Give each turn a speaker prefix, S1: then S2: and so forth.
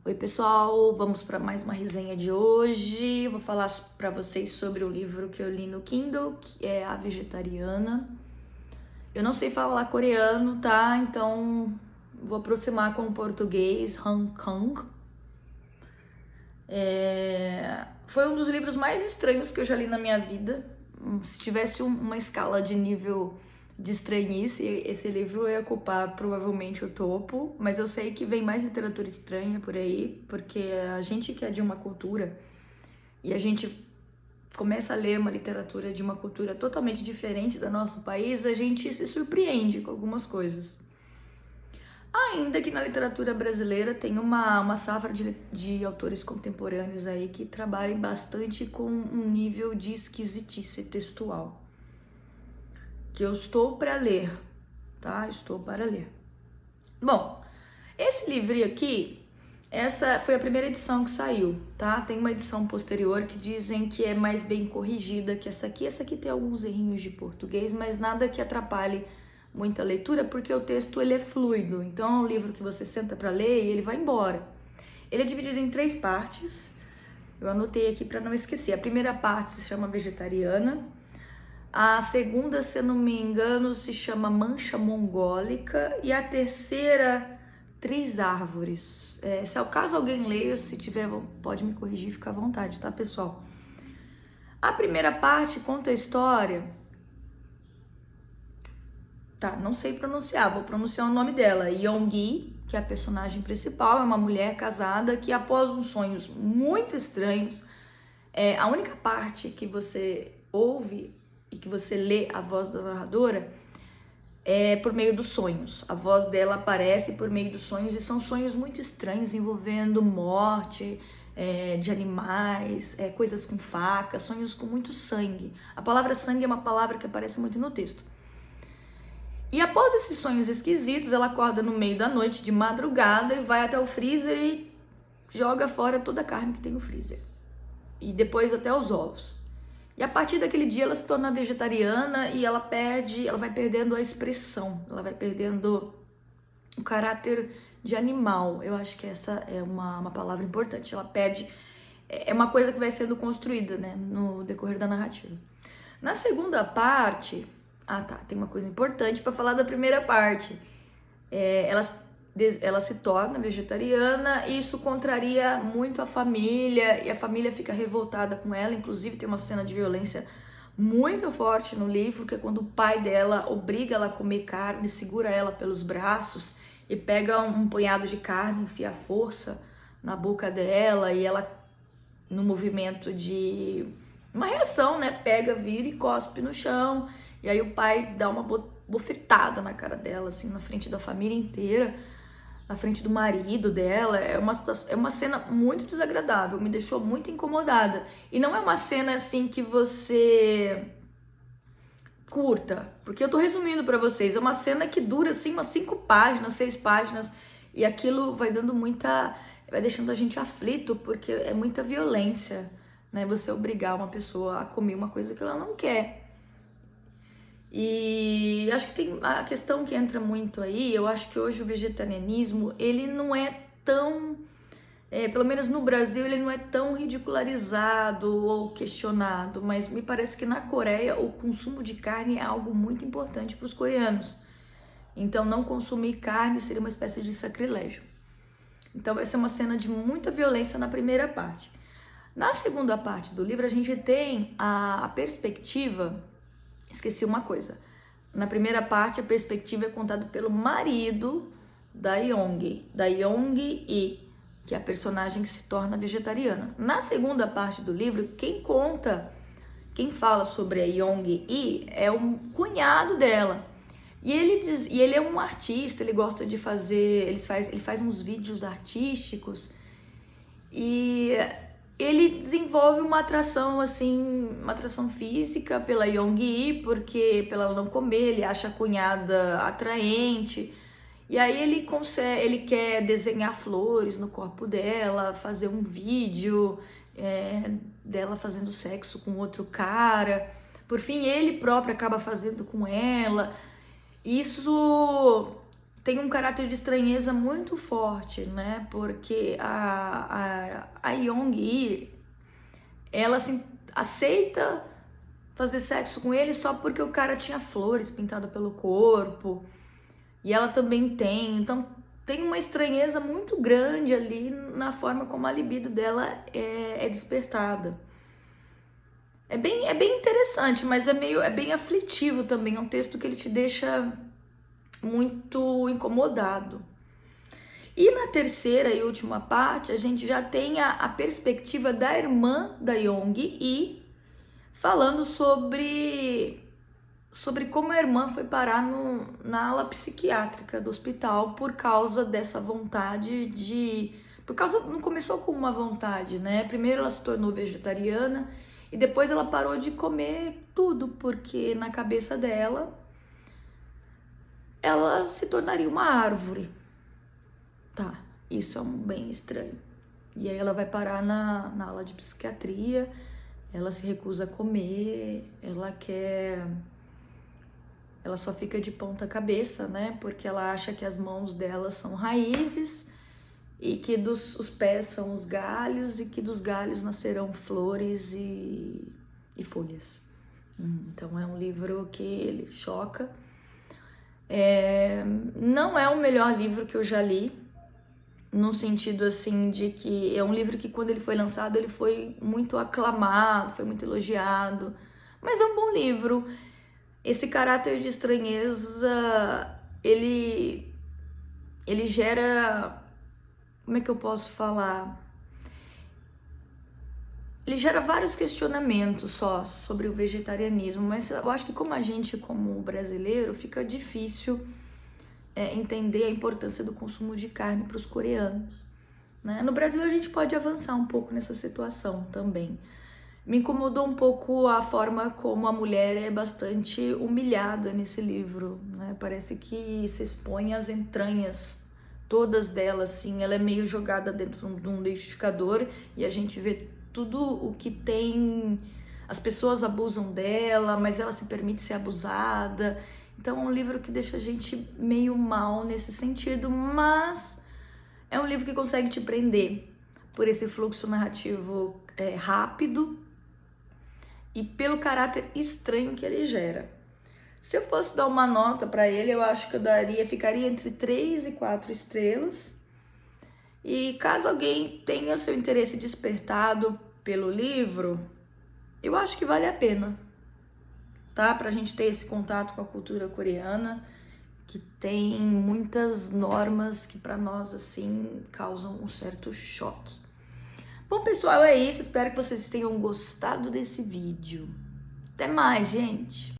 S1: Oi pessoal, vamos para mais uma resenha de hoje. Vou falar para vocês sobre o livro que eu li no Kindle, que é A Vegetariana. Eu não sei falar coreano, tá? Então vou aproximar com o português, Hong Kong. Foi um dos livros mais estranhos que eu já li na minha vida. Se tivesse uma escala de nível de estranhice, esse livro ia ocupar provavelmente o topo, mas eu sei que vem mais literatura estranha por aí, porque a gente que é de uma cultura e a gente começa a ler uma literatura de uma cultura totalmente diferente do nosso país, a gente se surpreende com algumas coisas. Ainda que na literatura brasileira tem uma safra de autores contemporâneos aí que trabalhem bastante com um nível de esquisitice textual. Que eu estou para ler, tá? Estou para ler. Bom, esse livrinho aqui, essa foi a primeira edição que saiu, tá? Tem uma edição posterior que dizem que é mais bem corrigida que essa aqui. Essa aqui tem alguns errinhos de português, mas nada que atrapalhe muito a leitura, porque o texto ele é fluido. Então é um livro que você senta para ler e ele vai embora. Ele é dividido em 3 partes. Eu anotei aqui para não esquecer. A primeira parte se chama Vegetariana. A segunda, se eu não me engano, se chama Mancha Mongólica. E a terceira, Três Árvores. Se ao caso alguém leia, se tiver, pode me corrigir, fica à vontade, tá, pessoal? A primeira parte conta a história... Tá, não sei pronunciar, vou pronunciar o nome dela. Yonggi, que é a personagem principal, é uma mulher casada que após uns sonhos muito estranhos, a única parte que você ouve e que você lê a voz da narradora é por meio dos sonhos. A voz dela aparece por meio dos sonhos e são sonhos muito estranhos envolvendo morte de animais, coisas com faca, sonhos com muito sangue. A palavra sangue é uma palavra que aparece muito no texto. E após esses sonhos esquisitos, ela acorda no meio da noite, de madrugada, e vai até o freezer e joga fora toda a carne que tem no freezer. E depois até os ovos. E a partir daquele dia ela se torna vegetariana e ela vai perdendo a expressão, ela vai perdendo o caráter de animal. Eu acho que essa é uma palavra importante. Ela perde, é uma coisa que vai sendo construída, né, no decorrer da narrativa. Na segunda parte... tem uma coisa importante para falar da primeira parte. Ela se torna vegetariana e isso contraria muito a família e a família fica revoltada com ela. Inclusive tem uma cena de violência muito forte no livro, que é quando o pai dela obriga ela a comer carne, segura ela pelos braços e pega um punhado de carne, enfia a força na boca dela e ela, no movimento de uma reação, né, pega, vira e cospe no chão. E aí o pai dá uma bofetada na cara dela, assim, na frente da família inteira, na frente do marido dela. É uma cena muito desagradável, me deixou muito incomodada. E não é uma cena, assim, que você curta, porque eu tô resumindo pra vocês. É uma cena que dura, assim, umas 5 páginas, 6 páginas, e aquilo vai dando vai deixando a gente aflito, porque é muita violência, né? Você obrigar uma pessoa a comer uma coisa que ela não quer. E acho que tem a questão que entra muito aí. Eu acho que hoje o vegetarianismo, ele não é tão, pelo menos no Brasil, ele não é tão ridicularizado ou questionado, mas me parece que na Coreia o consumo de carne é algo muito importante para os coreanos. Então não consumir carne seria uma espécie de sacrilégio. Então vai ser uma cena de muita violência na primeira parte. Na segunda parte do livro a gente tem a perspectiva... Esqueci uma coisa. Na primeira parte, a perspectiva é contada pelo marido da Yong-gi, que é a personagem que se torna vegetariana. Na segunda parte do livro, quem fala sobre a Yong-gi é o cunhado dela. E ele é um artista, ele gosta de fazer, ele faz uns vídeos artísticos e ele desenvolve uma atração, assim, uma atração física pela Yong-gi, porque pela ela não comer, ele acha a cunhada atraente. E aí ele quer desenhar flores no corpo dela, fazer um vídeo dela fazendo sexo com outro cara. Por fim, ele próprio acaba fazendo com ela. Isso tem um caráter de estranheza muito forte, né? Porque a Young-hee, ela assim, aceita fazer sexo com ele só porque o cara tinha flores pintadas pelo corpo. E ela também tem. Então tem uma estranheza muito grande ali na forma como a libido dela é despertada. É bem interessante, mas é bem aflitivo também. É um texto que ele te deixa muito incomodado. E na terceira e última parte, a gente já tem a perspectiva da irmã da Young-hee falando sobre como a irmã foi parar na ala psiquiátrica do hospital por causa dessa vontade de... Não começou com uma vontade, né? Primeiro ela se tornou vegetariana e depois ela parou de comer tudo, porque na cabeça dela ela se tornaria uma árvore. Tá, isso é bem estranho. E aí ela vai parar na ala de psiquiatria, ela se recusa a comer, ela só fica de ponta cabeça, né? Porque ela acha que as mãos dela são raízes e que os pés são os galhos e que dos galhos nascerão flores e folhas. Então é um livro que ele choca. Não é o melhor livro que eu já li, no sentido assim de que é um livro que quando ele foi lançado ele foi muito aclamado, foi muito elogiado, mas é um bom livro. Esse caráter de estranheza, ele gera, como é que eu posso falar? Ele gera vários questionamentos só sobre o vegetarianismo, mas eu acho que como a gente, como brasileiro, fica difícil entender a importância do consumo de carne para os coreanos, né? No Brasil a gente pode avançar um pouco nessa situação também. Me incomodou um pouco a forma como a mulher é bastante humilhada nesse livro, né? Parece que se expõe às entranhas, todas delas, assim. Ela é meio jogada dentro de um liquidificador e a gente vê tudo o que tem. As pessoas abusam dela, mas ela se permite ser abusada. Então é um livro que deixa a gente meio mal nesse sentido, mas é um livro que consegue te prender por esse fluxo narrativo rápido e pelo caráter estranho que ele gera. Se eu fosse dar uma nota para ele, eu acho que eu ficaria entre 3 e 4 estrelas. E caso alguém tenha seu interesse despertado pelo livro, eu acho que vale a pena, tá? Pra gente ter esse contato com a cultura coreana, que tem muitas normas que para nós, assim, causam um certo choque. Bom, pessoal, é isso. Espero que vocês tenham gostado desse vídeo. Até mais, gente!